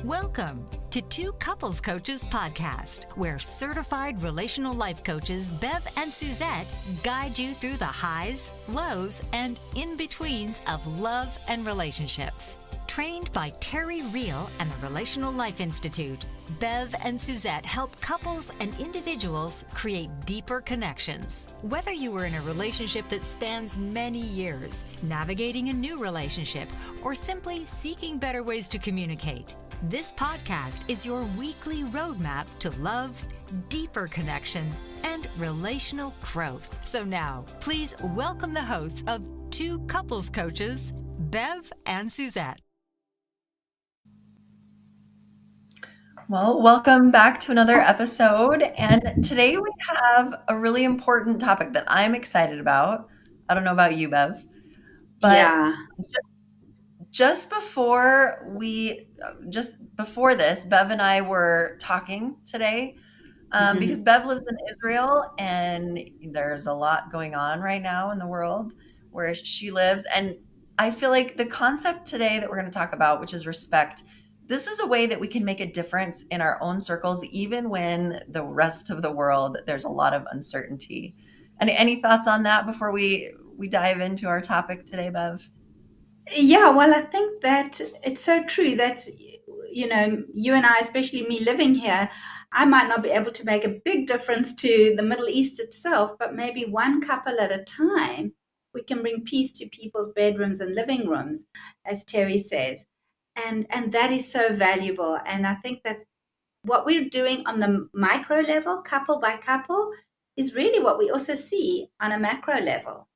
Welcome to Two Couples Coaches podcast, where certified relational life coaches Bev and Suzette guide you through the highs, lows, and in-betweens of love and relationships. Trained by Terry Real and the Relational Life Institute, Bev and Suzette help couples and individuals create deeper connections. Whether you are in a relationship that spans many years, navigating a new relationship, or simply seeking better ways to communicate, this podcast is your weekly roadmap to love, deeper connection, and relational growth. So now, please welcome the hosts of Two Couples Coaches, Bev and Suzette. Well, welcome back to another episode. And today we have a really important topic that I'm excited about. I don't know about you, Bev, but just before this, Bev and I were talking today because Bev lives in Israel and there's a lot going on right now in the world where she lives. And I feel like the concept today that we're going to talk about, which is respect, this is a way that we can make a difference in our own circles, even when the rest of the world, there's a lot of uncertainty. Any thoughts on that before we dive into our topic today, Bev? Yeah, well, I think that it's so true that, you know, you and I, especially me living here, I might not be able to make a big difference to the Middle East itself, but maybe one couple at a time, we can bring peace to people's bedrooms and living rooms, as Terry says. And that is so valuable. And I think that what we're doing on the micro level, couple by couple, is really what we also see on a macro level.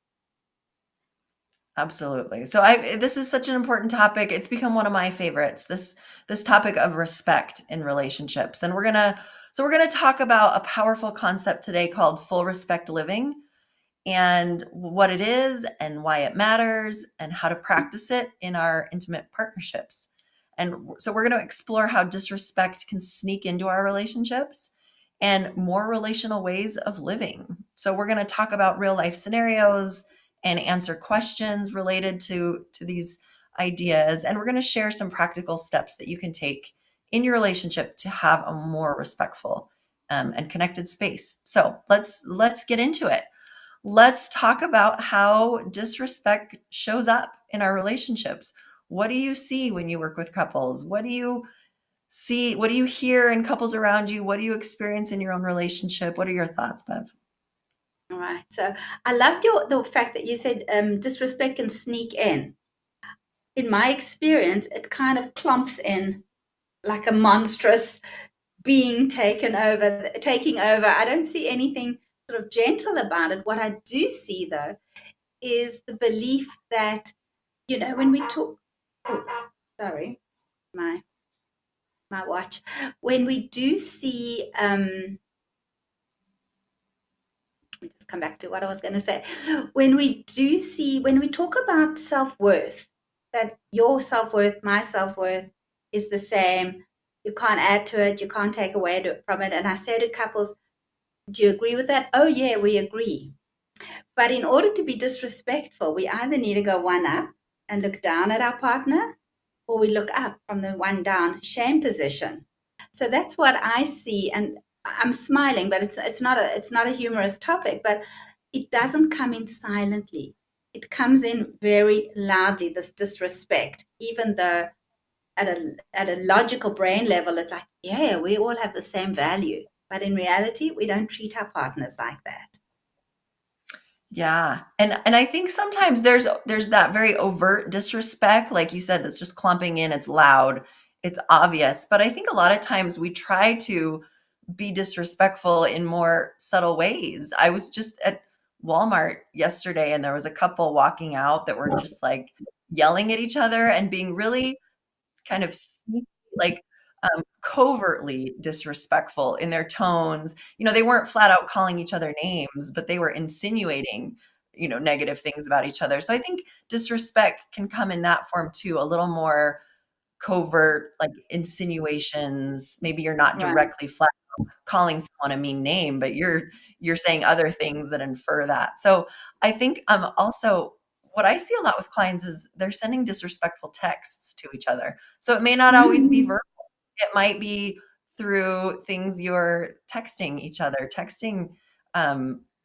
Absolutely. So this is such an important topic. It's become one of my favorites. This topic of respect in relationships. And we're going to talk about a powerful concept today called full respect living, and what it is and why it matters and how to practice it in our intimate partnerships. And so we're going to explore how disrespect can sneak into our relationships and more relational ways of living. So we're going to talk about real life scenarios and answer questions related to these ideas. And we're going to share some practical steps that you can take in your relationship to have a more respectful and connected space. So let's get into it. Let's talk about how disrespect shows up in our relationships. What do you see when you work with couples? What do you see? What do you hear in couples around you? What do you experience in your own relationship? What are your thoughts, Bev? All right. So I loved the fact that you said disrespect can sneak in. In my experience, it kind of clumps in like a monstrous being taking over. I don't see anything sort of gentle about it. What I do see, though, is the belief that, when we talk. Oh, sorry, my watch. When we do see. Let me just come back to what I was going to say. When we talk about self-worth, that your self-worth, my self-worth is the same. You can't add to it. You can't take away from it. And I say to couples, do you agree with that? Oh, yeah, we agree. But in order to be disrespectful, we either need to go one up and look down at our partner, or we look up from the one down shame position. So that's what I see. And I'm smiling, but it's not a humorous topic, but it doesn't come in silently. It comes in very loudly, this disrespect, even though at a logical brain level, it's like, yeah, we all have the same value. But in reality, we don't treat our partners like that. Yeah. And I think sometimes there's that very overt disrespect, like you said, that's just clumping in, it's loud, it's obvious. But I think a lot of times we try to be disrespectful in more subtle ways. I was just at Walmart yesterday and there was a couple walking out that were just like yelling at each other and being really kind of sneaky, like covertly disrespectful in their tones. They weren't flat out calling each other names, but they were insinuating, negative things about each other. So I think disrespect can come in that form too, a little more covert, like insinuations. Maybe you're not Right. directly flat out calling someone a mean name, but you're saying other things that infer that. So I think also what I see a lot with clients is they're sending disrespectful texts to each other. So it may not always be verbal. It might be through things you're texting each other.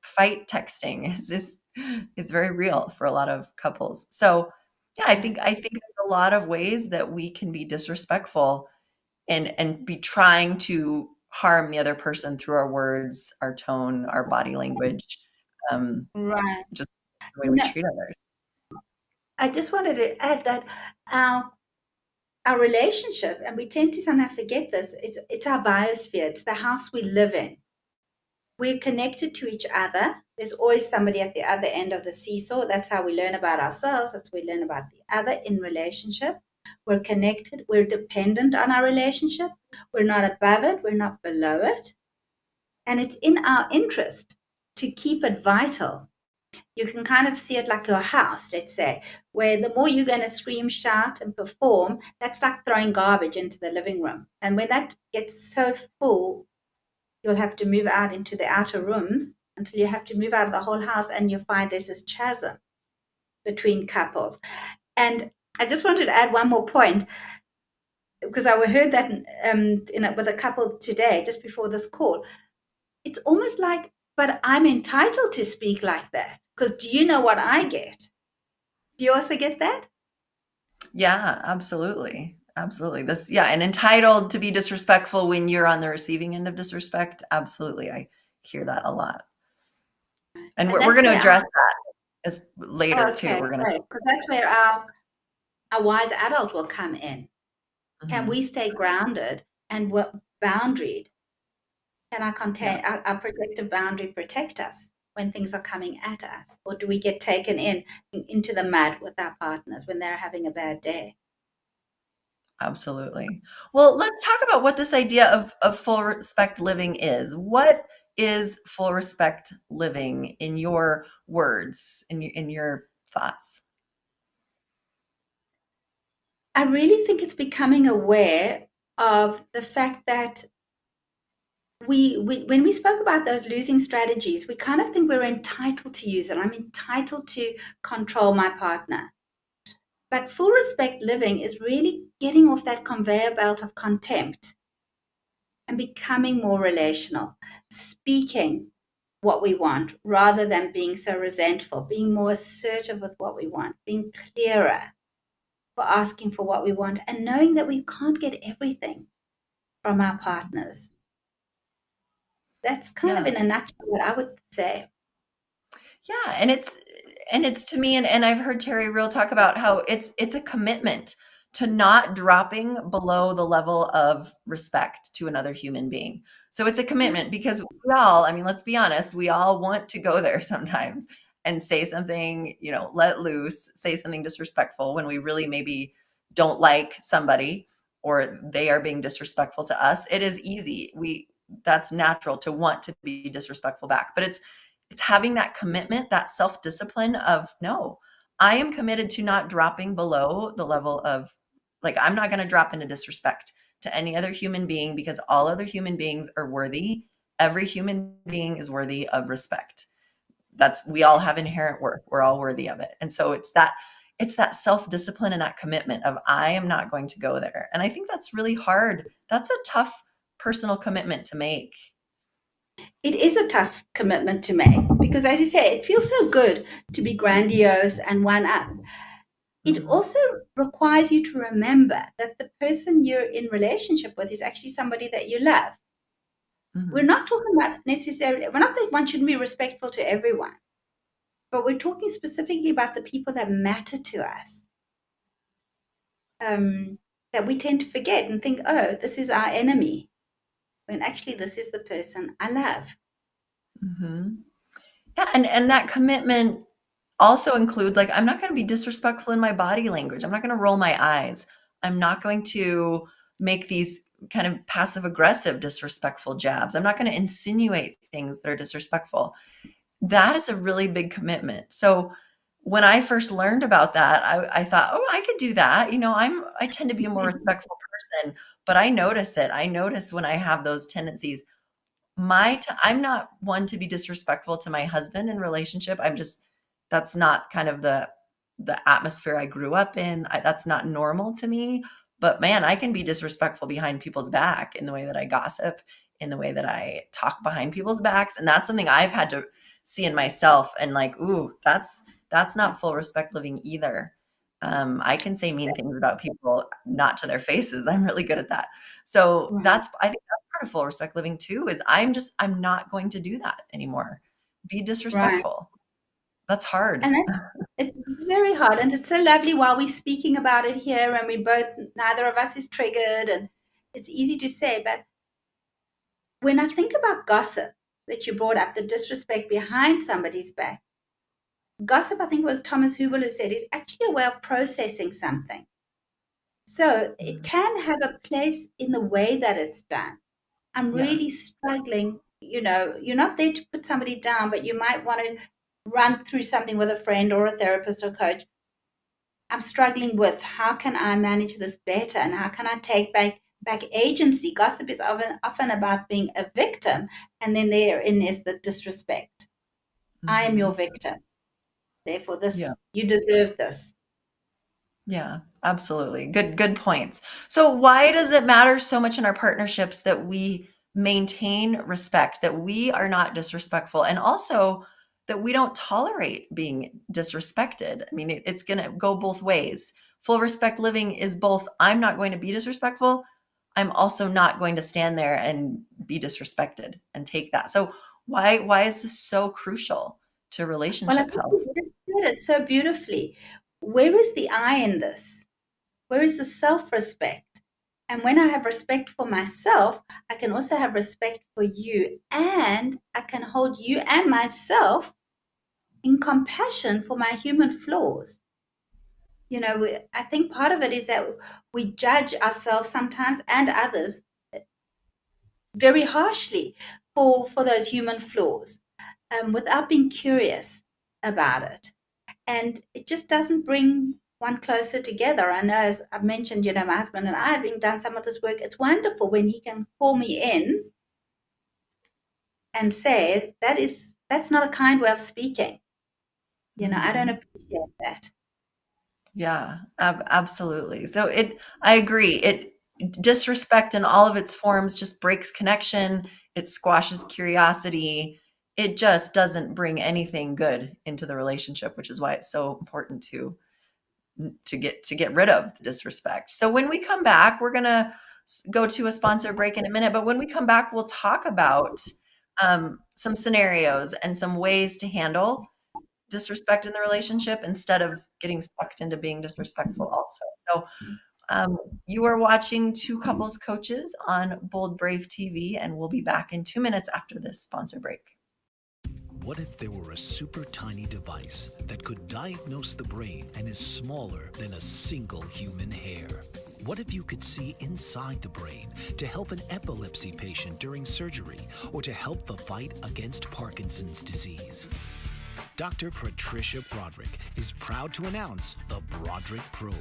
Fight texting is very real for a lot of couples. So yeah, I think there's a lot of ways that we can be disrespectful and be trying to harm the other person through our words, our tone, our body language, Right. just the way You we know, treat others. I just wanted to add that our our relationship, and we tend to sometimes forget this, it's our biosphere, it's the house we live in. We're connected to each other. There's always somebody at the other end of the seesaw. That's how we learn about ourselves. That's how we learn about the other in relationship. We're connected. We're dependent on our relationship. We're not above it. We're not below it. And it's in our interest to keep it vital. You can kind of see it like your house, let's say, where the more you're going to scream, shout, and perform, that's like throwing garbage into the living room. And when that gets so full, you'll have to move out into the outer rooms until you have to move out of the whole house, and you find there's this chasm between couples. And I just wanted to add one more point, because I heard that with a couple today, just before this call. It's almost like, but I'm entitled to speak like that, because do you know what I get? Do you also get that? Yeah, absolutely. Absolutely. And entitled to be disrespectful when you're on the receiving end of disrespect. Absolutely. I hear that a lot. And And we're that's going to where address that as later too. okay, We're going to. great, because that's where our wise adult will come in. Can Mhm. we stay grounded and boundaried? Can Yeah, our protective boundary protect us when things are coming at us? Or do we get taken into the mud with our partners when they're having a bad day? absolutely. Well, let's talk about what this idea of full respect living is. What is full respect living in your words, in your thoughts? I really think it's becoming aware of the fact that we when we spoke about those losing strategies, we kind of think we're entitled to use it. I'm entitled to control my partner. But full respect living is really getting off that conveyor belt of contempt and becoming more relational, speaking what we want rather than being so resentful, being more assertive with what we want, being clearer for asking for what we want, and knowing that we can't get everything from our partners. That's kind of Yeah. in a nutshell what I would say. Yeah, and it's to me, and I've heard Terry Real talk about how it's a commitment to not dropping below the level of respect to another human being. So it's a commitment because we all, I mean, let's be honest, we all want to go there sometimes and say something, let loose, say something disrespectful when we really maybe don't like somebody or they are being disrespectful to us. It is easy. That's natural to want to be disrespectful back, but it's having that commitment, that self-discipline of, no, I am committed to not dropping below the level of, like, I'm not going to drop into disrespect to any other human being because all other human beings are worthy. Every human being is worthy of respect. We all have inherent worth. We're all worthy of it. And so it's that self-discipline and that commitment of, I am not going to go there. And I think that's really hard. That's a tough personal commitment to make. It is a tough commitment to make because, as you say, it feels so good to be grandiose and one up. It Mhm. also requires you to remember that the person you're in relationship with is actually somebody that you love. We're Mhm. not talking about necessarily, we're not that one shouldn't be respectful to everyone, but we're talking specifically about the people that matter to us, that we tend to forget and think, oh, this is our enemy, when actually this is the person I love. Mhm. Yeah, and that commitment also includes, like, I'm not gonna be disrespectful in my body language. I'm not gonna roll my eyes. I'm not going to make these kind of passive aggressive disrespectful jabs. I'm not gonna insinuate things that are disrespectful. That is a really big commitment. So when I first learned about that, I thought, "Oh, I could do that." I tend to be a more respectful person, but I notice it. I notice when I have those tendencies. I'm not one to be disrespectful to my husband in relationship. That's not kind of the atmosphere I grew up in. That's not normal to me. But man, I can be disrespectful behind people's back in the way that I gossip, in the way that I talk behind people's backs. And that's something I've had to see in myself and like, ooh, that's not full respect living either. I can say mean things about people, not to their faces. I'm really good at that. So Right. I think that's part of full respect living too, is I'm not going to do that anymore. Be Right. disrespectful. That's hard. And it's very hard. And it's so lovely while we're speaking about it here and we both, neither of us is triggered and it's easy to say. But when I think about gossip that you brought up, the disrespect behind somebody's back, gossip, I think it was Thomas Hubel who said, is actually a way of processing something. So it Mm. can have a place in the way that it's done. I'm Yeah. really struggling. You're not there to put somebody down, but you might want to run through something with a friend or a therapist or coach. I'm struggling with how can I manage this better and how can I take back agency. Gossip is often about being a victim, and then therein is the disrespect. I am Mhm. your victim. Therefore, Yeah. you deserve this. Yeah, absolutely. Good points. So why does it matter so much in our partnerships that we maintain respect, that we are not disrespectful, and also that we don't tolerate being disrespected? I mean, it's going to go both ways. Full respect living is both I'm not going to be disrespectful, I'm also not going to stand there and be disrespected and take that. So why is this so crucial to Well, I relationship think health? you just said it so beautifully. Where is the I in this? Where is the self respect? And when I have respect for myself, I can also have respect for you, and I can hold you and myself in compassion for my human flaws. I think part of it is that we judge ourselves sometimes and others very harshly for those human flaws, without being curious about it. And it just doesn't bring one closer together. I know, as I've mentioned, my husband and I having done some of this work, it's wonderful when he can call me in and say, that's not a kind way of speaking. I don't Mhm. appreciate that. Yeah, absolutely. So I agree. Disrespect in all of its forms just breaks connection. It squashes curiosity. It just doesn't bring anything good into the relationship, which is why it's so important to get rid of the disrespect. So when we come back, we're gonna go to a sponsor break in a minute. But when we come back, we'll talk about some scenarios and some ways to handle disrespect in the relationship instead of getting sucked into being disrespectful also. So um, you are watching Two Couples Coaches on Bold Brave TV, and we'll be back in 2 minutes after this sponsor break. What if there were a super tiny device that could diagnose the brain and is smaller than a single human hair? What if you could see inside the brain to help an epilepsy patient during surgery or to help the fight against Parkinson's disease? Dr. Patricia Broderick is proud to announce the Broderick Probe,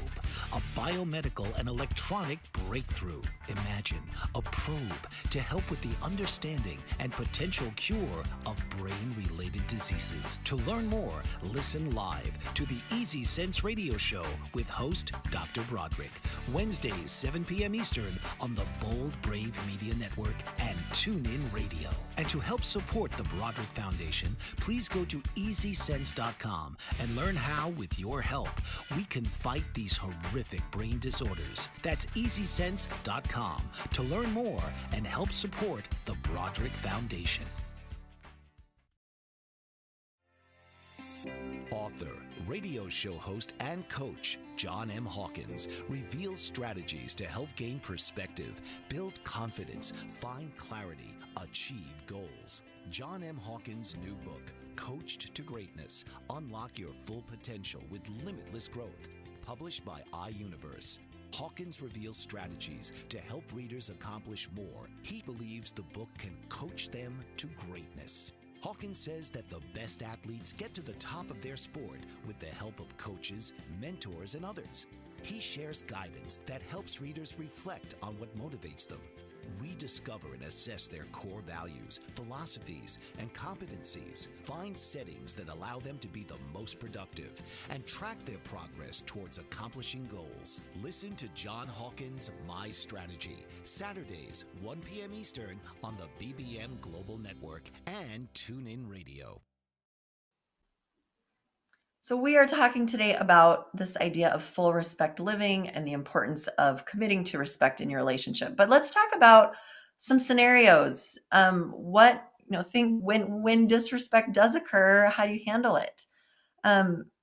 a biomedical and electronic breakthrough. Imagine a probe to help with the understanding and potential cure of brain-related diseases. To learn more, listen live to the Easy Sense radio show with host Dr. Broderick, Wednesdays 7 p.m. Eastern on the Bold Brave Media Network and TuneIn Radio. And to help support the Broderick Foundation, please go to EasySense.com and learn how, with your help, we can fight these horrific brain disorders. That's EasySense.com to learn more and help support the Broderick Foundation. Author, radio show host, and coach John M. Hawkins reveals strategies to help gain perspective, build confidence, find clarity, achieve goals. John M. Hawkins' new book, Coached to Greatness, Unlock Your Full Potential with Limitless Growth, published by iUniverse. Hawkins reveals strategies to help readers accomplish more. He believes the book can coach them to greatness. Hawkins says that the best athletes get to the top of their sport with the help of coaches, mentors, and others. He shares guidance that helps readers reflect on what motivates them. Rediscover and assess their core values, philosophies, and competencies. Find settings that allow them to be the most productive and track their progress towards accomplishing goals. Listen to John Hawkins' My Strategy, Saturdays, 1 p.m. Eastern on the BBM Global Network and TuneIn Radio. So we are talking today about this idea of full respect living and the importance of committing to respect in your relationship. But let's talk about some scenarios. Think when disrespect does occur, how do you handle it?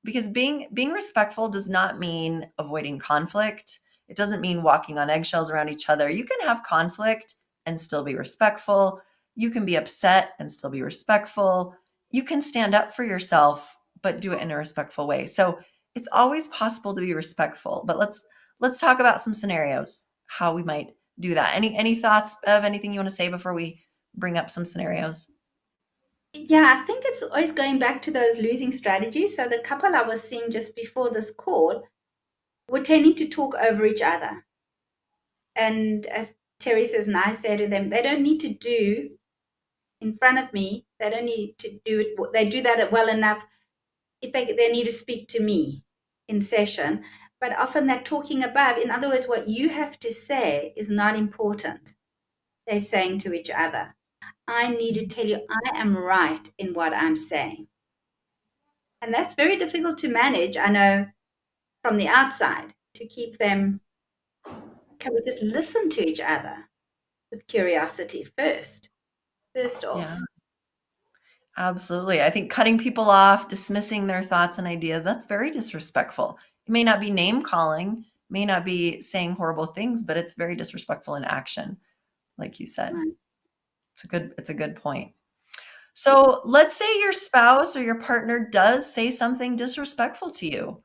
Because being respectful does not mean avoiding conflict. It doesn't mean walking on eggshells around each other. You can have conflict and still be respectful. You can be upset and still be respectful. You can stand up for yourself, but do it in a respectful way. So it's always possible to be respectful. But let's talk about some scenarios, how we might do that. Any thoughts of anything you want to say before we bring up some scenarios? Yeah, I think it's always going back to those losing strategies. So the couple I was seeing just before this call were tending to talk over each other. And as Terry says, and I say to them, they don't need to do in front of me. They don't need to do it. They do that well enough if they need to speak to me in session. But often they're talking above. In other words, what you have to say is not important. They're saying to each other, I need to tell you I am right in what I'm saying. And that's very difficult to manage, I know, from the outside, to keep them. Can we just listen to each other with curiosity first off? Yeah, absolutely. I think cutting people off, dismissing their thoughts and ideas, that's very disrespectful. It may not be name calling, may not be saying horrible things, but it's very disrespectful in action, like you said. Right. It's a good point. So let's say your spouse or your partner does say something disrespectful to you.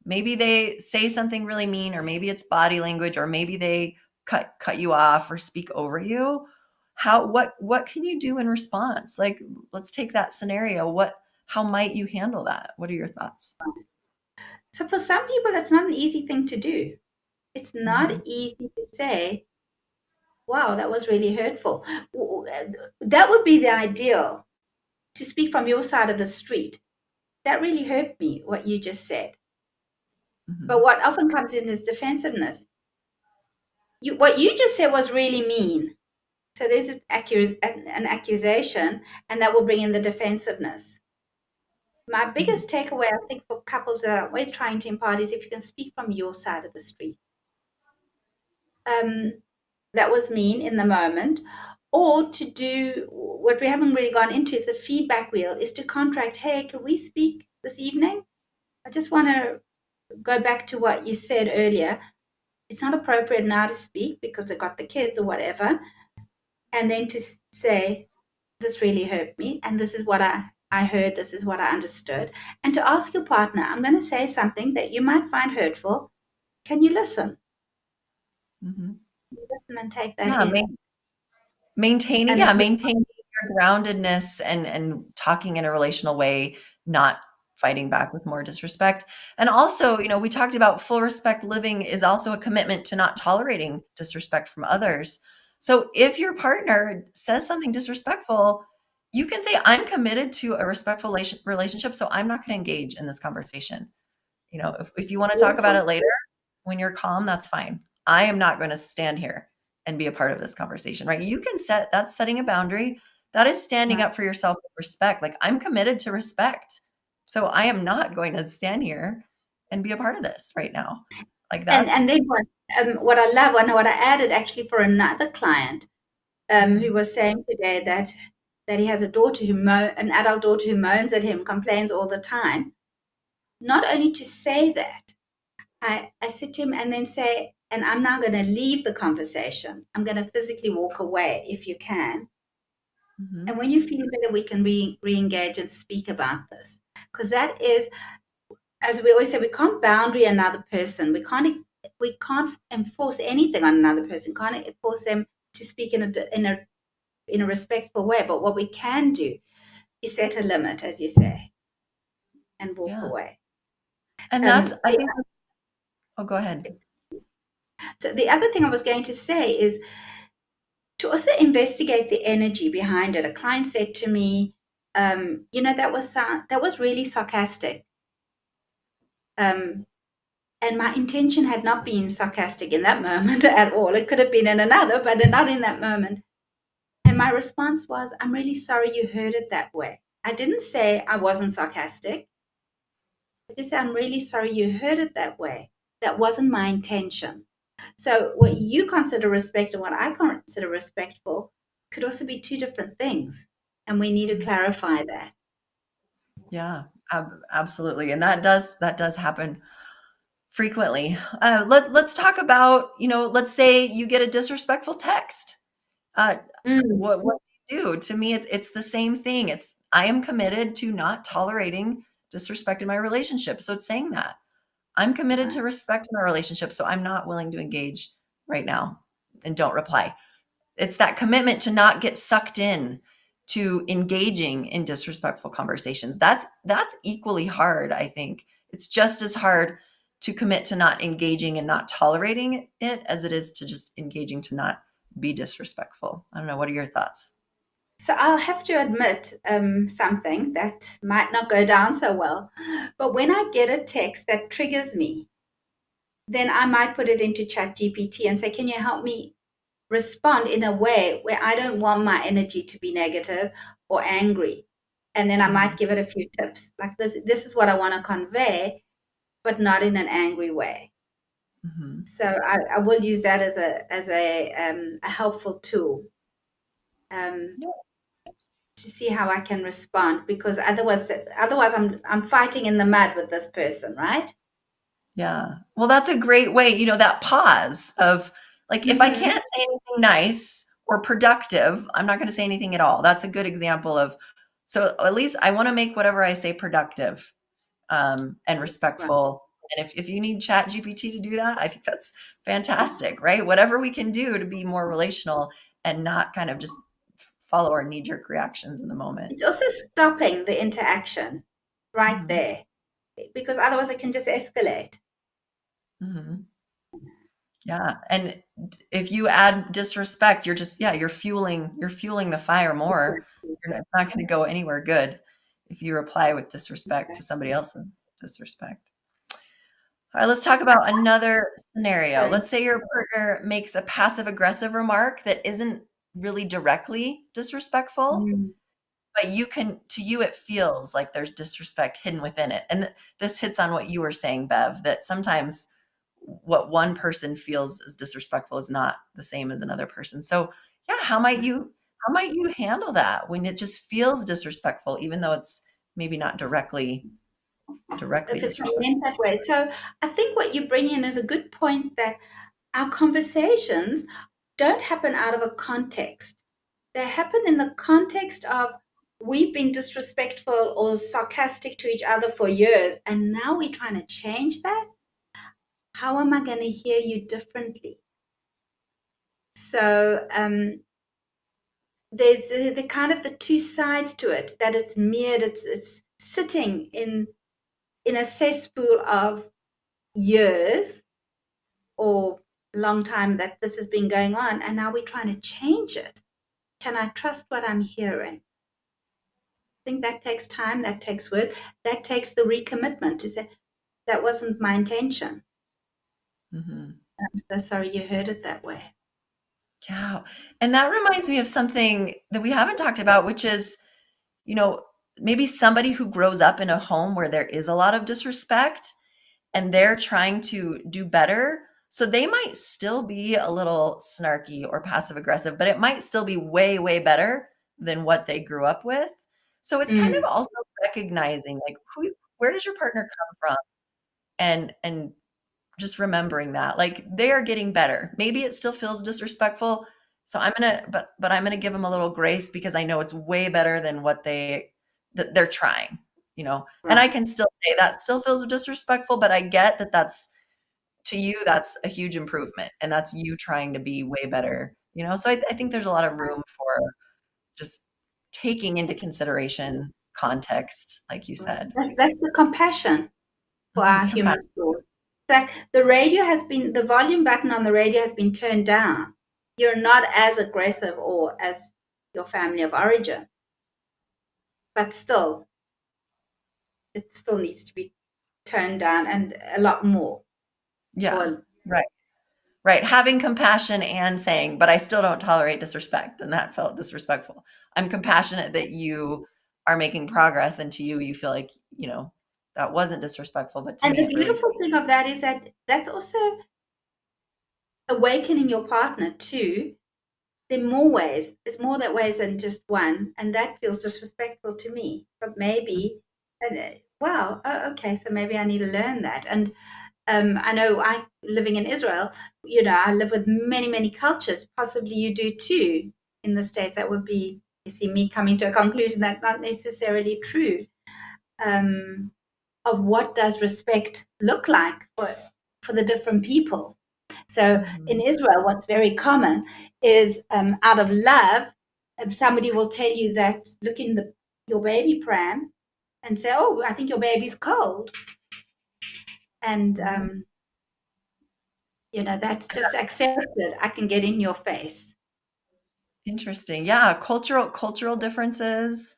Maybe they say something really mean, or maybe it's body language, or maybe they cut you off or speak over you. What can you do in response? Like, let's take that scenario. How might you handle that? What are your thoughts? So for some people, it's not an easy thing to do. It's not Mhm. easy to say, wow, that was really hurtful. That would be the ideal, to speak from your side of the street. That really hurt me, what you just said. Mhm. But what often comes in is defensiveness. What you just said was really mean. So there's an accusation, and that will bring in the defensiveness. My biggest takeaway, I think, for couples that I'm always trying to impart is if you can speak from your side of the street. That was mean in the moment. Or to do what we haven't really gone into is the feedback wheel, is to contract, hey, can we speak this evening? I just want to go back to what you said earlier. It's not appropriate now to speak because they've got the kids or whatever. And then to say, this really hurt me, and this is what I heard, this is what I understood. And to ask your partner, I'm going to say something that you might find hurtful. Can you listen? Mhm. Listen and take that Yeah, in. maintaining And maintaining your groundedness and talking in a relational way, not fighting back with more disrespect. And also, we talked about full respect living is also a commitment to not tolerating disrespect from others. So if your partner says something disrespectful, you can say, I'm committed to a respectful relationship, so I'm not going to engage in this conversation. If you want to talk about it later when you're calm, that's fine. I am not going to stand here and be a part of this conversation, right? You can that's setting a boundary. That is standing up for yourself with respect. Like, I'm committed to respect. So I am not going to stand here and be a part of this right now. Like that. and then what I love, and what I added actually for another client who was saying today that he has a daughter an adult daughter who moans at him, complains all the time. Not only to say that, I said to him, and then say, and I'm now going to leave the conversation. I'm going to physically walk away if you can. Mhm. And when you feel better, we can re-engage and speak about this. Because that is, as we always say, we can't boundary another person. We can't enforce anything on another person. Can't force them to speak in a respectful way. But what we can do is set a limit, as you say, and walk Yeah. away. And that's, I think, oh, go ahead. So the other thing I was going to say is to also investigate the energy behind it. A client said to me, that was really sarcastic. And my intention had not been sarcastic in that moment at all. It could have been in another, but not in that moment. And my response was, I'm really sorry you heard it that way. I didn't say I wasn't sarcastic. I just said, I'm really sorry you heard it that way. That wasn't my intention. So what you consider respect and what I consider respectful could also be two different things. And we need to clarify that. Yeah, absolutely. And that does happen frequently. Let's talk about, let's say you get a disrespectful text. What do you do? To me, it's the same thing. I am committed to not tolerating disrespect in my relationship. So it's saying that I'm committed to respect in our relationship. So I'm not willing to engage right now, and don't reply. It's that commitment to not get sucked in to engaging in disrespectful conversations. That's equally hard, I think. It's just as hard to commit to not engaging and not tolerating it as it is to just engaging to not be disrespectful. I don't know. What are your thoughts? So I'll have to admit something that might not go down so well. But when I get a text that triggers me, then I might put it into ChatGPT and say, can you help me respond in a way where I don't want my energy to be negative or angry? And then I might give it a few tips. Like this is what I want to convey, but not in an angry way. Mm-hmm. So I will use that as a helpful tool. To see how I can respond, because otherwise I'm fighting in the mud with this person, right? Yeah. Well, that's a great way, that pause of like, if I can't say anything nice or productive, I'm not going to say anything at all. That's a good example of, so at least I want to make whatever I say productive and respectful. And if you need Chat GPT to do that, I think that's fantastic, right? Whatever we can do to be more relational and not kind of just follow our knee-jerk reactions in the moment. It's also stopping the interaction right there, because otherwise it can just escalate. Mm-hmm. Yeah. And if you add disrespect, you're fueling the fire more. It's not going to go anywhere good if you reply with disrespect to somebody else's disrespect. All right, let's talk about another scenario. Let's say your partner makes a passive aggressive remark that isn't really directly disrespectful, but to you, it feels like there's disrespect hidden within it. And this hits on what you were saying, Bev, that sometimes what one person feels is disrespectful is not the same as another person. So yeah, how might you handle that when it just feels disrespectful, even though it's maybe not directly If it's not disrespectful? meant that way. So I think what you bring in is a good point, that our conversations don't happen out of a context. They happen in the context of, we've been disrespectful or sarcastic to each other for years, and now we're trying to change that. How am I going to hear you differently? So there's the kind of the two sides to it, that it's mirrored, it's sitting in a cesspool of years or long time that this has been going on, and now we're trying to change it. Can I trust what I'm hearing? I think that takes time, that takes work, that takes the recommitment to say, that wasn't my intention. I'm so sorry you heard it that way. Yeah. And that reminds me of something that we haven't talked about, which is, maybe somebody who grows up in a home where there is a lot of disrespect and they're trying to do better. So they might still be a little snarky or passive aggressive, but it might still be way, way better than what they grew up with. So it's kind of also recognizing, like, where does your partner come from? And just remembering that, like, they are getting better. Maybe it still feels disrespectful. So I'm gonna, but I'm gonna give them a little grace because I know it's way better than what they're trying, and I can still say that still feels disrespectful, but I get that that's, to you, that's a huge improvement. And that's you trying to be way better, So I think there's a lot of room for just taking into consideration context, like you said. That's the compassion for our Compassion. human flaws. Like the volume button on the radio has been turned down. you're not as aggressive or as your family of origin, but still, it still needs to be toned down and a lot more. Yeah. Or Right. Right. Having compassion and saying, but I still don't tolerate disrespect. And that felt disrespectful. I'm compassionate that you are making progress, and to you, you feel like, that wasn't disrespectful, but to and me, the it really, beautiful thing of that is that that's also awakening your partner too. There are more ways. There's more that ways than just one, and that feels disrespectful to me. But maybe, wow, oh, okay, so maybe I need to learn that. And I know I living in Israel, I live with many, many cultures. Possibly you do too in the States. That would be, you see, me coming to a conclusion that's not necessarily true. Of what does respect look like for the different people. So in Israel, what's very common is out of love, somebody will tell you that, look in your baby pram and say, oh, I think your baby's cold. And, that's just accepted. I can get in your face. interesting. Yeah. Cultural differences,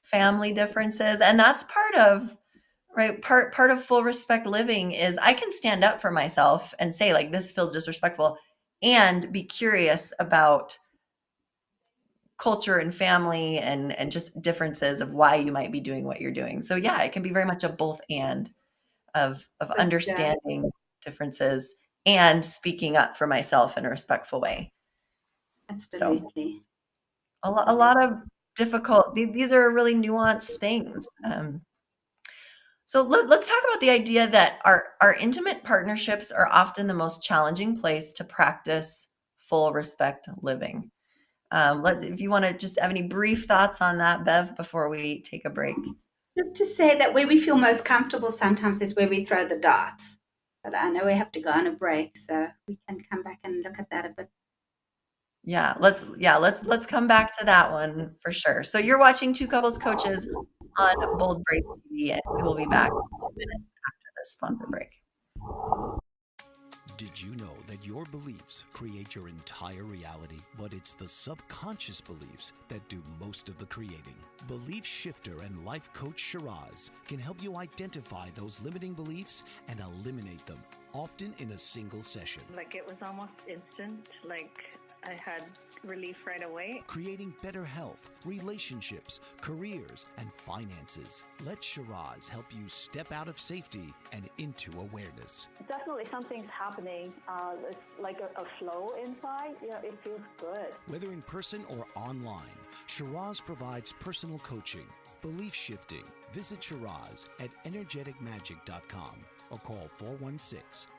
family differences. And that's part of, right. Part of full respect living is I can stand up for myself and say, like, this feels disrespectful, and be curious about culture and family and just differences of why you might be doing what you're doing. So yeah, it can be very much a both and of But understanding differences and speaking up for myself in a respectful way. So absolutely. a lot of difficult, these are really nuanced things. So let's talk about the idea that our intimate partnerships are often the most challenging place to practice full respect living. If you want to just have any brief thoughts on that, Bev, before we take a break. Just to say that where we feel most comfortable sometimes is where we throw the darts. But I know we have to go on a break, so we can come back and look at that a bit. Let's come back to that one for sure. So you're watching Two Couples Coaches on Bold Brave TV, and we will be back in 2 minutes after this sponsor break. Did you know that your beliefs create your entire reality? But it's the subconscious beliefs that do most of the creating. Belief shifter and life coach Shiraz can help you identify those limiting beliefs and eliminate them, often in a single session. Like, it was almost instant. Like, I had relief right away. Creating better health, relationships, careers, and finances. Let Shiraz help you step out of safety and into awareness. Definitely something's happening. It's like a flow inside. It feels good. Whether in person or online, Shiraz provides personal coaching, belief shifting. Visit Shiraz at energeticmagic.com or call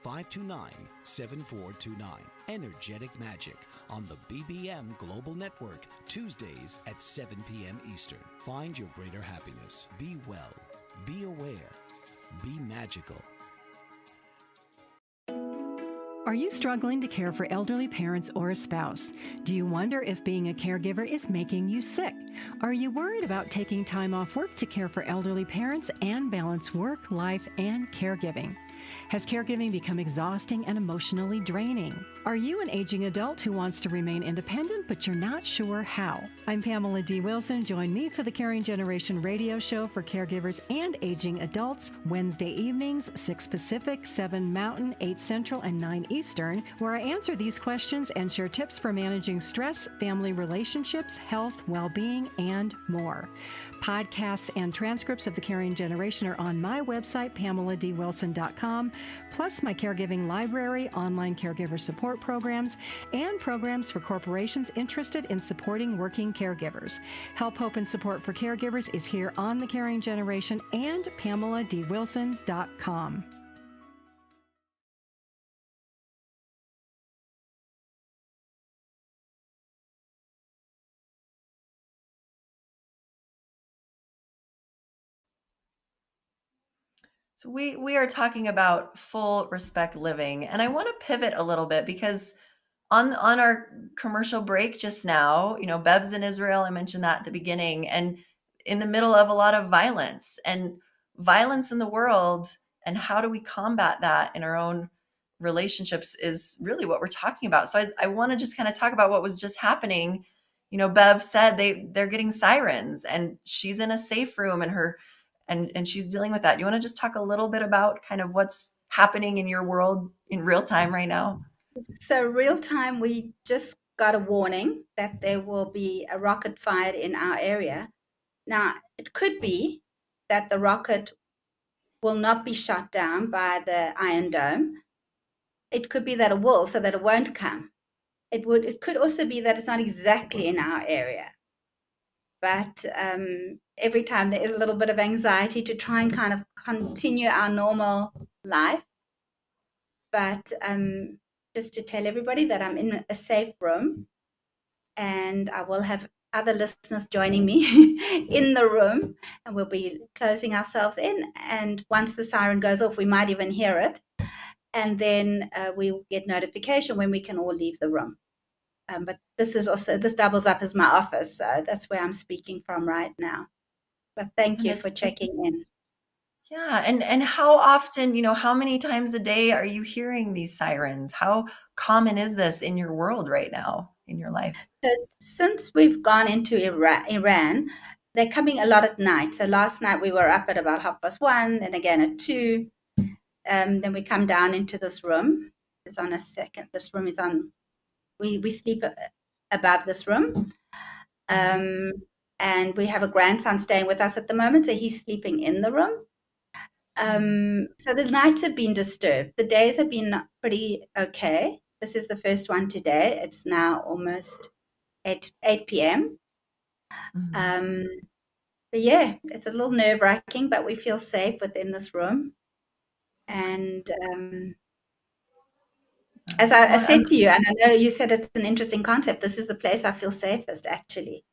416-529-7429. Energetic Magic on the BBM Global Network, Tuesdays at 7 p.m. Eastern. Find your greater happiness. Be well. Be aware. Be magical. Are you struggling to care for elderly parents or a spouse? Do you wonder if being a caregiver is making you sick? Are you worried about taking time off work to care for elderly parents and balance work, life, and caregiving? Has caregiving become exhausting and emotionally draining? Are you an aging adult who wants to remain independent, but you're not sure how? I'm Pamela D. Wilson. Join me for the Caring Generation radio show for caregivers and aging adults, Wednesday evenings, 6 Pacific, 7 Mountain, 8 Central, and 9 Eastern, where I answer these questions and share tips for managing stress, family relationships, health, well-being, and more. Podcasts and transcripts of the Caring Generation are on my website, PamelaDWilson.com, plus my caregiving library, online caregiver support programs, and programs for corporations interested in supporting working caregivers. Help, hope, and support for caregivers is here on the Caring Generation and PamelaDWilson.com. So we are talking about full respect living, and I want to pivot a little bit because on our commercial break just now, Bev's in Israel. I mentioned that at the beginning, and in the middle of a lot of violence in the world, and how do we combat that in our own relationships is really what we're talking about. So I want to just kind of talk about what was just happening. Bev said they're getting sirens, and she's in a safe room, and she's dealing with that. Do you want to just talk a little bit about kind of what's happening in your world in real time right now? So real time, we just got a warning that there will be a rocket fired in our area. Now, it could be that the rocket will not be shot down by the Iron Dome. It could be that it will, so that it won't come. It could also be that it's not exactly in our area. But every time there is a little bit of anxiety to try and kind of continue our normal life. But just to tell everybody that I'm in a safe room, and I will have other listeners joining me in the room, and we'll be closing ourselves in. And once the siren goes off, we might even hear it. And then we'll get notification when we can all leave the room. But this doubles up as my office. So that's where I'm speaking from right now. But thank you for checking in. Yeah. And how often, how many times a day are you hearing these sirens? How common is this in your world right now, in your life? So since we've gone into Iran, they're coming a lot at night. So last night we were up at about 1:30, and again at 2. Then we come down into this room. It's on a second. This room is on. We sleep above this room, and we have a grandson staying with us at the moment, so he's sleeping in the room. So the nights have been disturbed. The days have been pretty okay. This is the first one today. It's now almost 8 p.m. But yeah, it's a little nerve-wracking, but we feel safe within this room. And as I said to you, and I know you said it's an interesting concept, this is the place I feel safest, actually.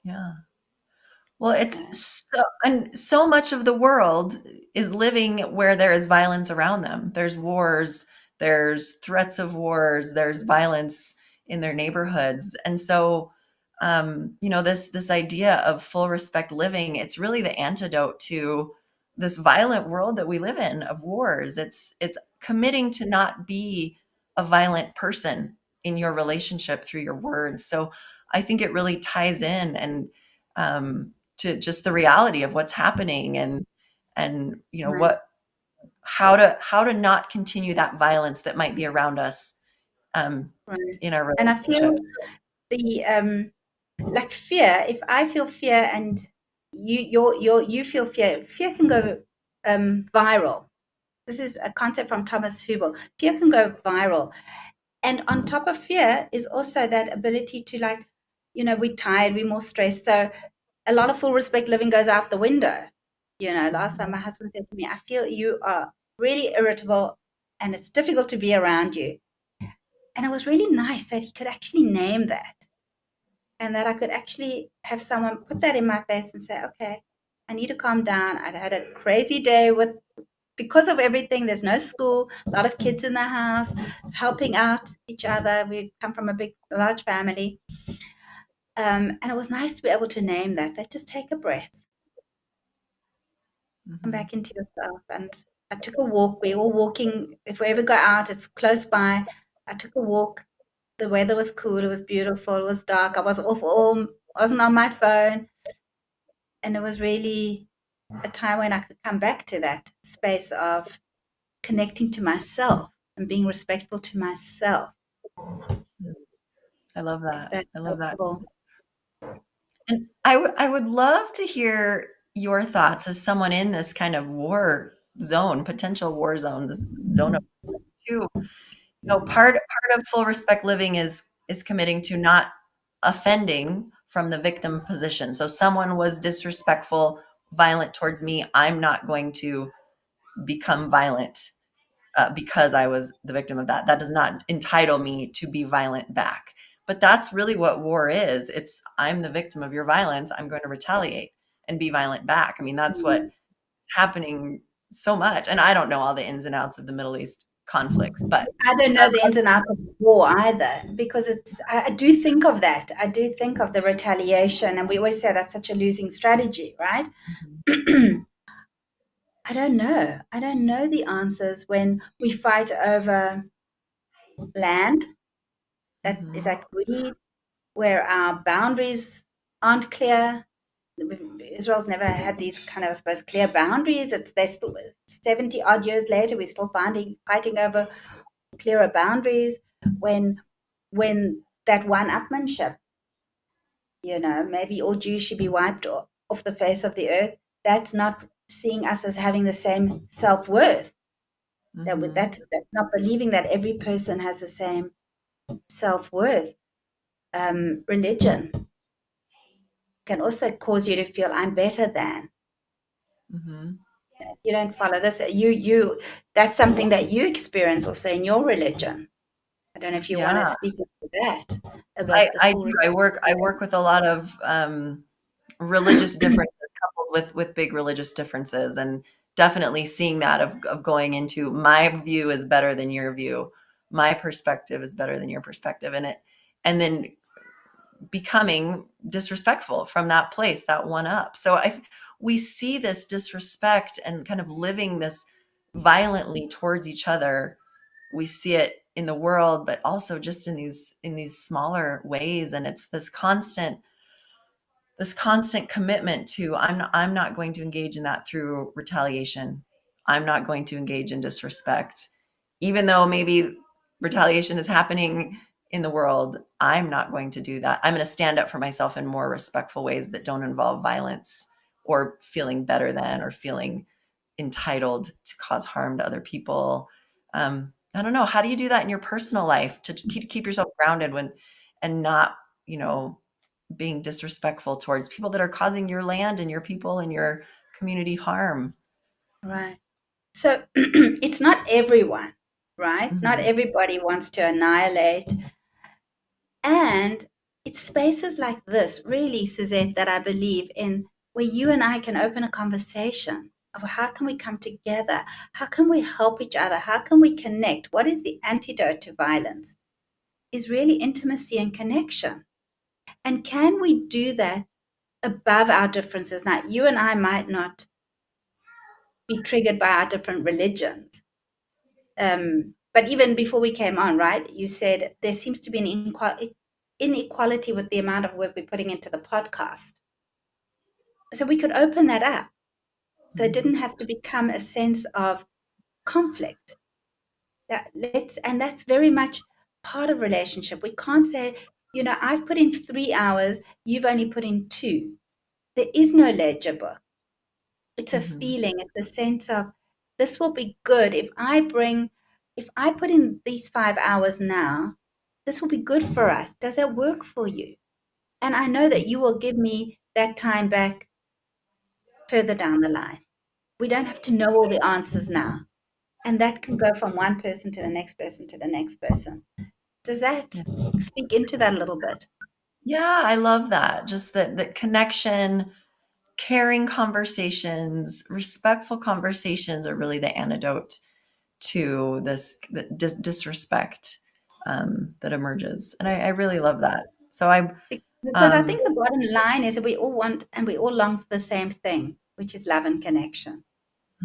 Yeah. Well, it's so much of the world is living where there is violence around them. There's wars, there's threats of wars, there's violence in their neighborhoods. And so, this idea of full respect living, it's really the antidote to this violent world that we live in of wars. It's committing to not be a violent person in your relationship through your words. So I think it really ties in and to just the reality of what's happening and Right. how to not continue that violence that might be around us Right. in our And I feel relationship. the like fear. If I feel fear and you feel fear can go viral. This is a concept from Thomas Hubel. Fear can go viral. And on top of fear is also that ability to we're tired, we're more stressed. So a lot of full respect living goes out the window. Last time my husband said to me, I feel you are really irritable and it's difficult to be around you. And it was really nice that he could actually name that, and that I could actually have someone put that in my face and say, okay, I need to calm down. I'd had a crazy day because of everything. There's no school, a lot of kids in the house, helping out each other. We come from a large family. And it was nice to be able to name that just take a breath. Come back into yourself. And I took a walk. We were walking. If we ever go out, it's close by. I took a walk. The weather was cool. It was beautiful. It was dark. I wasn't on my phone. And it was really a time when I could come back to that space of connecting to myself and being respectful to myself. I love that. I love that. Cool. And I would love to hear your thoughts as someone in this kind of war zone, potential war zone, this zone of too. Part of full respect living is committing to not offending from the victim position. So someone was disrespectful, violent towards me. I'm not going to become violent because I was the victim of that. That does not entitle me to be violent back. But that's really what war is. It's I'm the victim of your violence. I'm going to retaliate and be violent back. I mean, that's what's happening so much. And I don't know all the ins and outs of the Middle East conflicts, but I don't know the ins and outs of war either, because I do think of that. I do think of the retaliation, and we always say that's such a losing strategy, right? I don't know. I don't know the answers when we fight over land. Is that greed, where our boundaries aren't clear. Israel's never had these kind of, I suppose, clear boundaries. They're still 70 odd years later, we're still fighting over clearer boundaries. When that one-upmanship, maybe all Jews should be wiped off the face of the earth. That's not seeing us as having the same self-worth. That's not believing that every person has the same self-worth. Religion can also cause you to feel I'm better than. You don't follow this. That's something that you experience also in your religion. I don't know if you want to speak to that about I do. I work with a lot of religious differences, couples with big religious differences, and definitely seeing that of going into my view is better than your view, my perspective is better than your perspective, and then becoming disrespectful from that place, that one up. So we see this disrespect and kind of living this violently towards each other. We see it in the world, but also just in these smaller ways. And it's this constant commitment to I'm not going to engage in that through retaliation. I'm not going to engage in disrespect, even though maybe retaliation is happening in the world. I'm not going to do that. I'm going to stand up for myself in more respectful ways that don't involve violence or feeling better than or feeling entitled to cause harm to other people. I don't know. How do you do that in your personal life to keep yourself grounded and not, being disrespectful towards people that are causing your land and your people and your community harm? Right. So it's not everyone, right? Not Mhm. everybody wants to annihilate. And it's spaces like this, really, Suzette, that I believe in, where you and I can open a conversation of how can we come together? How can we help each other? How can we connect? What is the antidote to violence? Is really intimacy and connection. And can we do that above our differences? Now, you and I might not be triggered by our different religions. But even before we came on, right, you said there seems to be an inequality with the amount of work we're putting into the podcast. So we could open that up. So it didn't have to become a sense of conflict. And that's very much part of relationship. We can't say, I've put in 3 hours, you've only put in 2. There is no ledger book. It's a feeling. It's a sense of this will be good if I put in these 5 hours now, this will be good for us. Does that work for you? And I know that you will give me that time back further down the line. We don't have to know all the answers now. And that can go from one person to the next person to the next person. Does that speak into that a little bit? Yeah, I love that. Just that connection, caring conversations, respectful conversations are really the antidote to this disrespect that emerges. And I really love that. So Because I think the bottom line is that we all want and we all long for the same thing, which is love and connection.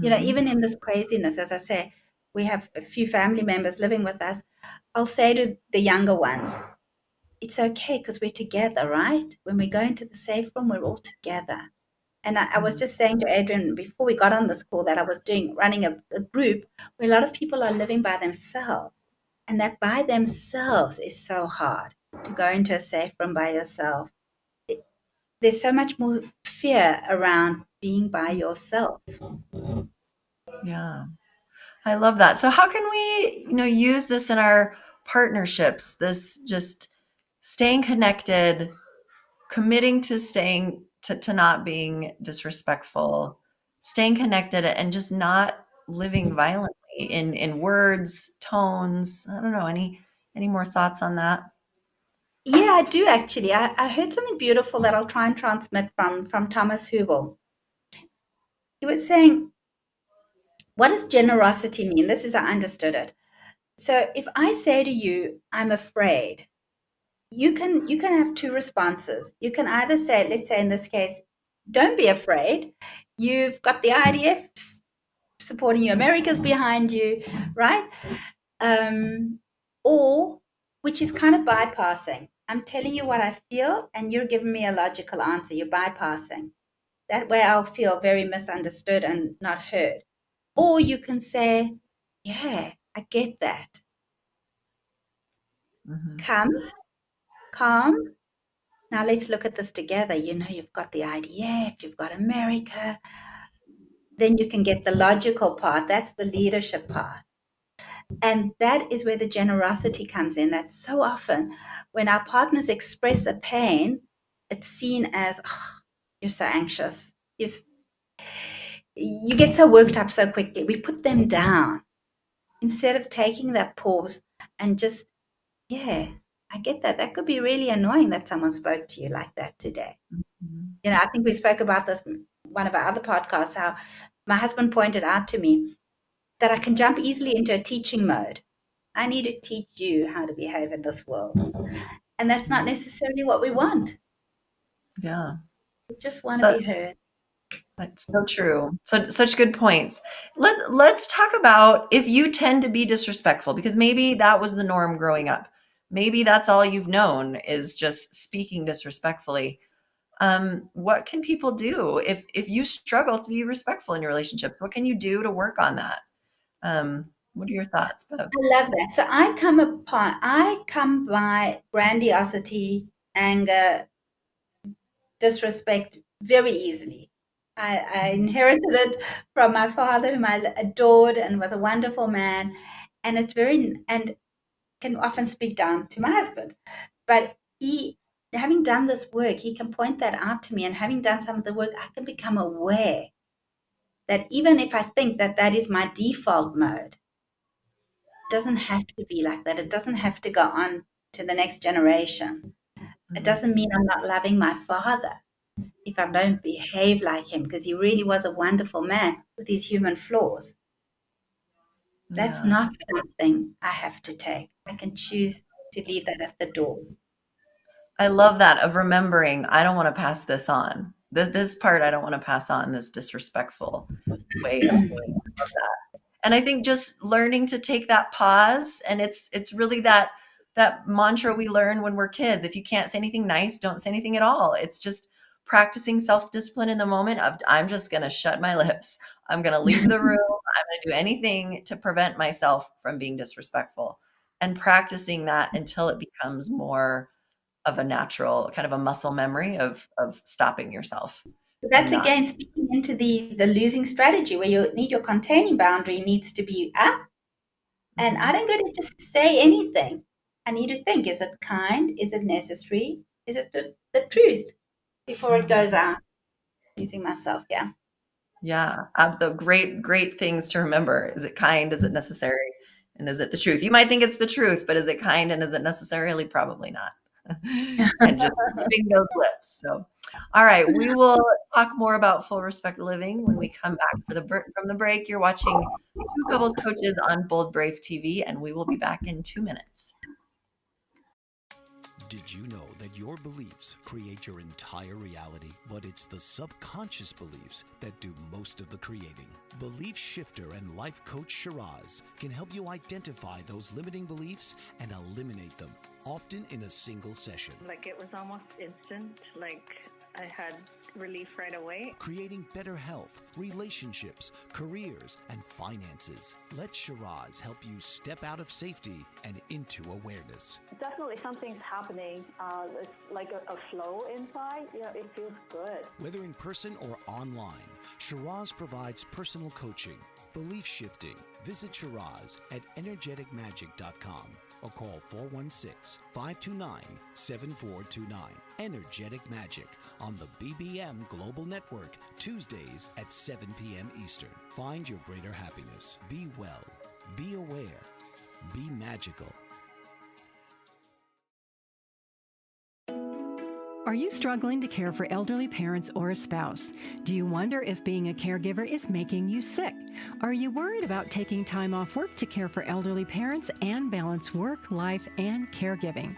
Even in this craziness, as I say, we have a few family members living with us. I'll say to the younger ones, it's okay because we're together, right? When we go into the safe room, we're all together. And I was just saying to Adrian before we got on this call that I was running a group where a lot of people are living by themselves. And that by themselves is so hard to go into a safe room by yourself. There's so much more fear around being by yourself. Yeah, I love that. So how can we, use this in our partnerships? This just staying connected, committing to staying to not being disrespectful, staying connected, and just not living violently in words, tones. I don't know. Any more thoughts on that? Yeah, I do actually. I heard something beautiful that I'll try and transmit from Thomas Hubel. He was saying, what does generosity mean? This is how I understood it. So if I say to you, I'm afraid, you can have two responses. You can either say, let's say in this case, don't be afraid. You've got the IDF supporting you. America's behind you, right? Or which is kind of bypassing. I'm telling you what I feel, and you're giving me a logical answer. You're bypassing. That way I'll feel very misunderstood and not heard. Or you can say, yeah, I get that. Come, calm. Now let's look at this together. You know, you've got the IDF, you've got America. Then you can get the logical part. That's the leadership part. And that is where the generosity comes in. That's so often when our partners express a pain, it's seen as, oh, you're so anxious. You get so worked up so quickly. We put them down instead of taking that pause and just, yeah, I get that. That could be really annoying that someone spoke to you like that today. You know, I think we spoke about this in one of our other podcasts, how my husband pointed out to me that I can jump easily into a teaching mode. I need to teach you how to behave in this world. And that's not necessarily what we want. Yeah. We just want So to be heard. that's so true. Such good points. Let's talk about if you tend to be disrespectful, because maybe that was the norm growing up. Maybe that's all you've known is just speaking disrespectfully. What can people do if you struggle to be respectful in your relationship? What can you do to work on that? What are your thoughts, Bev? I love that. So I come by grandiosity, anger, disrespect very easily. I inherited it from my father, whom I adored and was a wonderful man, and can often speak down to my husband. But having done this work, he can point that out to me, and having done some of the work, I can become aware that even if I think that that is my default mode, it doesn't have to be like that. It doesn't have to go on to the next generation. It doesn't mean I'm not loving my father if I don't behave like him, because he really was a wonderful man with his human flaws. That's Yeah. not something I have to take. I can choose to leave that at the door. I love that of remembering, I don't want to pass this on. This part I don't want to pass on, this disrespectful way of doing it. I love that. And I think just learning to take that pause, and it's really that mantra we learn when we're kids. If you can't say anything nice, don't say anything at all. It's just practicing self-discipline in the moment of I'm just going to shut my lips. I'm going to leave the room. I'm going to do anything to prevent myself from being disrespectful, and practicing that until it becomes more of a natural kind of a muscle memory of stopping yourself. But that's Not- again speaking into the losing strategy, where you need your containing boundary needs to be up. And I don't get to just say anything. I need to think, is it kind? Is it necessary? Is it the truth before it goes out? Using myself, yeah. Yeah, the great things to remember. Is it kind? Is it necessary? And is it the truth? You might think it's the truth, but is it kind and is it necessarily? Probably not. And just keeping those lips. So, all right, we will talk more about full respect living when we come back from the break. You're watching Two Couples Coaches on Bold Brave TV, and we will be back in 2 minutes. Did you know that your beliefs create your entire reality, but it's the subconscious beliefs that do most of the creating? Belief shifter and life coach Shiraz can help you identify those limiting beliefs and eliminate them, often in a single session. Like it was almost instant, like I had relief right away. Creating better health, relationships, careers, and finances. Let Shiraz help you step out of safety and into awareness. Definitely something's happening. It's like a flow inside. You know, it feels good. Whether in person or online, Shiraz provides personal coaching, belief shifting. Visit Shiraz at energeticmagic.com or call 416-529-7429. Energetic Magic on the BBM Global Network, Tuesdays at 7 p.m. Eastern. Find your greater happiness. Be well. Be aware. Be magical. Are you struggling to care for elderly parents or a spouse? Do you wonder if being a caregiver is making you sick? Are you worried about taking time off work to care for elderly parents and balance work, life, and caregiving?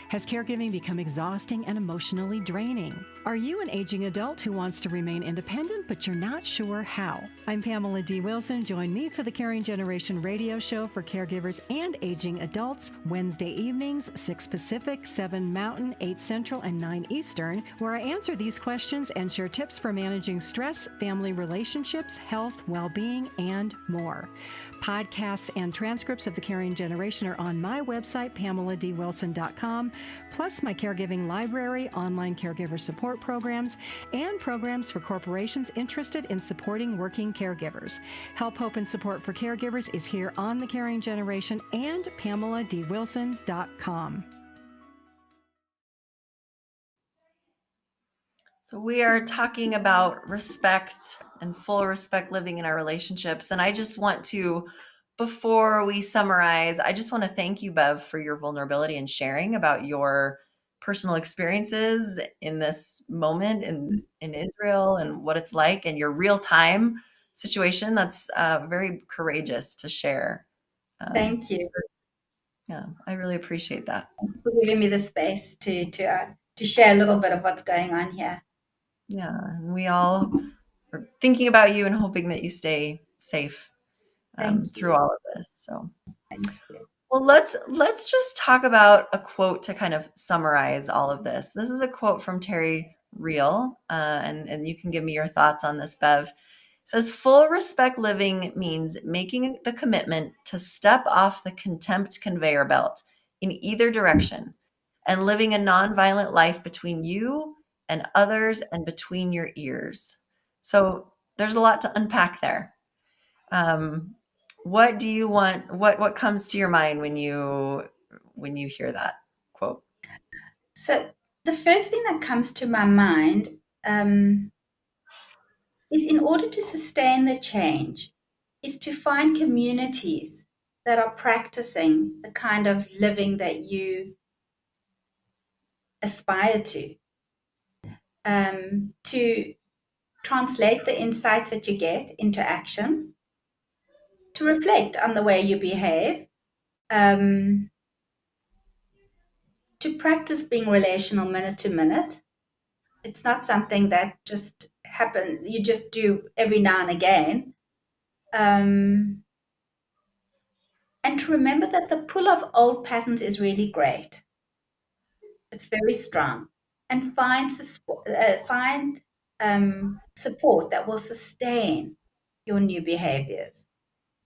Has caregiving become exhausting and emotionally draining? Are you an aging adult who wants to remain independent, but you're not sure how? I'm Pamela D. Wilson. Join me for the Caring Generation radio show for caregivers and aging adults, Wednesday evenings, 6 Pacific, 7 Mountain, 8 Central, and 9 Eastern, where I answer these questions and share tips for managing stress, family relationships, health, well-being, and more. Podcasts and transcripts of the Caring Generation are on my website, PamelaDWilson.com, plus my caregiving library, online caregiver support programs, and programs for corporations interested in supporting working caregivers. Help, hope, and support for caregivers is here on the Caring Generation and PamelaDWilson.com. So we are talking about respect and full respect living in our relationships. And I just want to, before we summarize, I just want to thank you, Bev, for your vulnerability and sharing about your personal experiences in this moment in Israel and what it's like and your real time situation. That's very courageous to share. Thank you Yeah, I really appreciate that. for giving me the space to share a little bit of what's going on here. Yeah, and we all are thinking about you and hoping that you stay safe through all of this. So, Thank you. well, let's just talk about a quote to kind of summarize all of this. This is a quote from Terry Real, and you can give me your thoughts on this, Bev. It says, "Full respect living means making the commitment to step off the contempt conveyor belt in either direction and living a nonviolent life between you and others and between your ears." So there's a lot to unpack there. What do you want? What comes to your mind when you hear that quote? So the first thing that comes to my mind is, in order to sustain the change, is to find communities that are practicing the kind of living that you aspire to translate the insights that you get into action, to reflect on the way you behave, to practice being relational minute to minute. It's not something that just happens, you just do every now and again. And to remember that the pull of old patterns is really great. It's very strong. And find support that will sustain your new behaviors,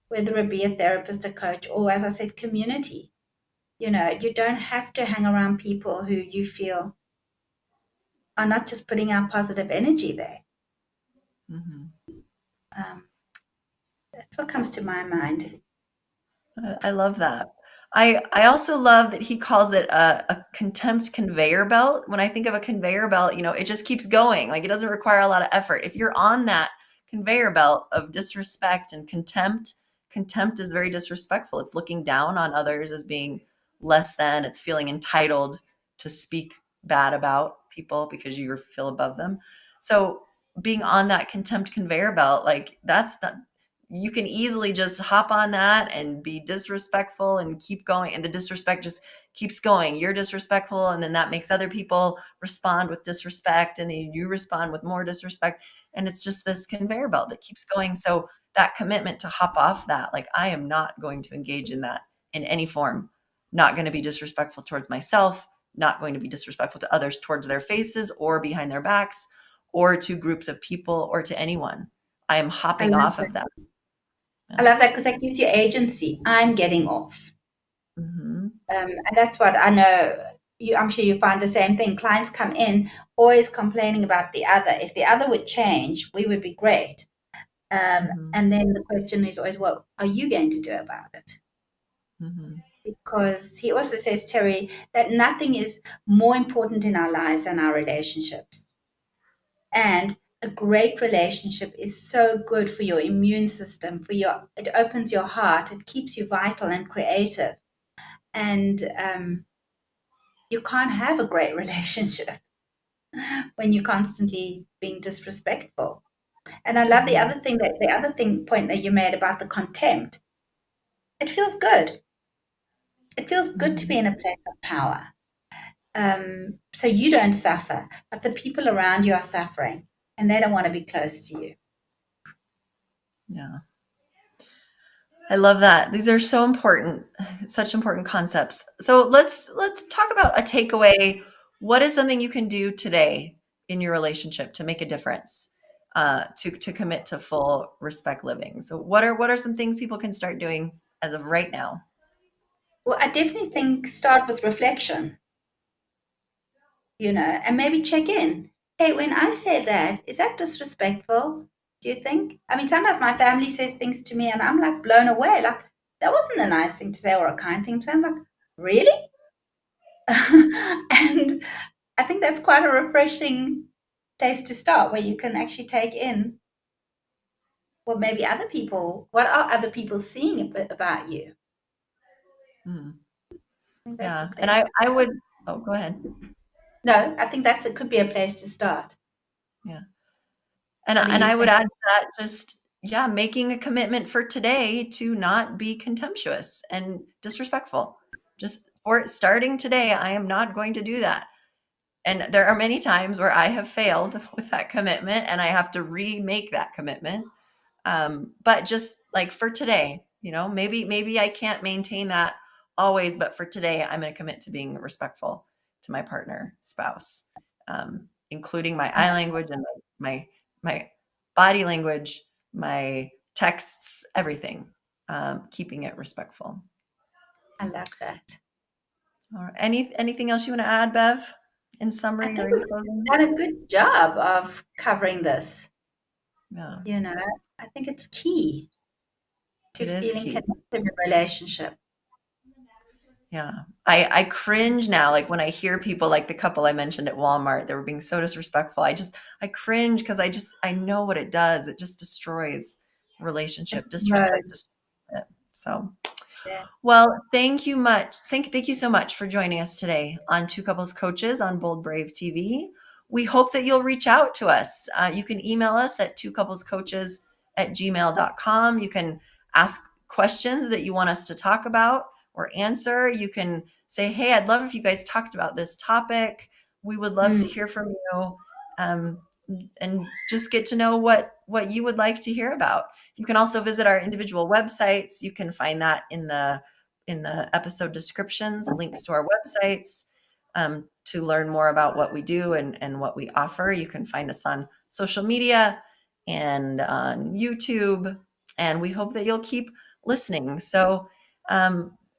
whether it be a therapist, a coach, or, as I said, community. You don't have to hang around people who you feel are not just putting out positive energy there. Mm-hmm. That's what comes to my mind. I love that. I also love that he calls it a contempt conveyor belt. When I think of a conveyor belt, it just keeps going. Like, it doesn't require a lot of effort. If you're on that conveyor belt of disrespect and contempt is very disrespectful. It's looking down on others as being less than. It's feeling entitled to speak bad about people because you feel above them. So being on that contempt conveyor belt, like, that's not, you can easily just hop on that and be disrespectful and keep going. And the disrespect just keeps going. You're disrespectful. And then that makes other people respond with disrespect. And then you respond with more disrespect. And it's just this conveyor belt that keeps going. So that commitment to hop off that, like, I am not going to engage in that in any form, not going to be disrespectful towards myself, not going to be disrespectful to others towards their faces or behind their backs or to groups of people or to anyone. I am hopping off of that. I love that, because that gives you agency. I'm getting off. Mm-hmm. And that's what I know. I'm sure you find the same thing. Clients come in always complaining about the other. If the other would change, we would be great. Mm-hmm. And then the question is always, what are you going to do about it? Mm-hmm. Because he also says, Terry, that nothing is more important in our lives than our relationships. And a great relationship is so good for your immune system, it opens your heart, it keeps you vital and creative. And you can't have a great relationship when you're constantly being disrespectful. And I love the other point that you made about the contempt. It feels good. It feels good to be in a place of power. so you don't suffer, but the people around you are suffering and they don't want to be close to you. Yeah. I love that. These are so important, such important concepts. So let's talk about a takeaway. What is something you can do today in your relationship to make a difference, to commit to full respect living? So what are some things people can start doing as of right now? Well, I definitely think start with reflection, and maybe check in. Hey, when I say that, is that disrespectful? Do you think? I mean, sometimes my family says things to me and I'm like blown away. Like, that wasn't a nice thing to say or a kind thing to say. I'm like, really? And I think that's quite a refreshing place to start where you can actually take in what are other people seeing about you? Hmm. I think that's Yeah. a And place. I would, oh, go ahead. No, I think it could be a place to start. Yeah. And What do and you I would think? add to that just, yeah, making a commitment for today to not be contemptuous and disrespectful. Just for starting today, I am not going to do that. And there are many times where I have failed with that commitment and I have to remake that commitment. But just like for today, maybe I can't maintain that always, but for today, I'm going to commit to being respectful to my partner, spouse, including my eye language and my body language, my texts, everything, keeping it respectful. I love that. All right. Anything else you want to add, Bev, in I summary or think in we've closing? done a good job of covering this. Yeah, I think it's key to it is feeling key. connected in a relationship. Yeah. I cringe now, like when I hear people like the couple I mentioned at Walmart, they were being so disrespectful. I cringe because I know what it does. It just destroys relationship, disrespect, Right. destroys it. So, Yeah. well, thank you much. Thank you so much for joining us today on Two Couples Coaches on Bold Brave TV. We hope that you'll reach out to us. You can email us at twocouplescoaches@gmail.com. You can ask questions that you want us to talk about or answer. You can say, hey, I'd love if you guys talked about this topic. We would love to Mm. hear from you, and just get to know what you would like to hear about. You can also visit our individual websites. You can find that in the episode descriptions, links to our websites, to learn more about what we do and what we offer. You can find us on social media and on YouTube, and we hope that you'll keep listening. So,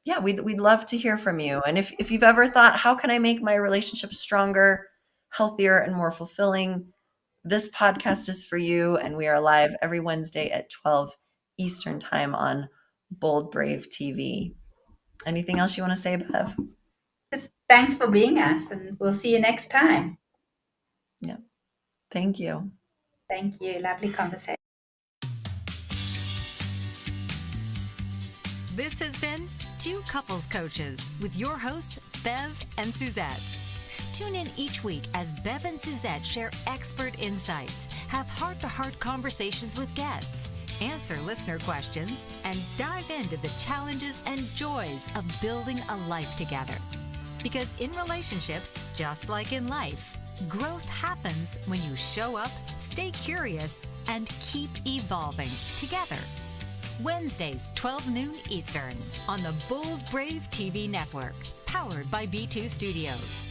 yeah, we'd love to hear from you. And if you've ever thought, how can I make my relationship stronger, healthier, and more fulfilling, this podcast is for you. And we are live every Wednesday at 12 Eastern time on Bold Brave TV. Anything else you want to say, Bev? Just thanks for being us, and we'll see you next time. Yeah. Thank you. Thank you. Lovely conversation. This has been Two Couples Coaches with your hosts, Bev and Suzette. Tune in each week as Bev and Suzette share expert insights, have heart-to-heart conversations with guests, answer listener questions, and dive into the challenges and joys of building a life together. Because in relationships, just like in life, growth happens when you show up, stay curious, and keep evolving together. Wednesdays, 12 noon Eastern, on the Bold Brave TV network, powered by B2 Studios.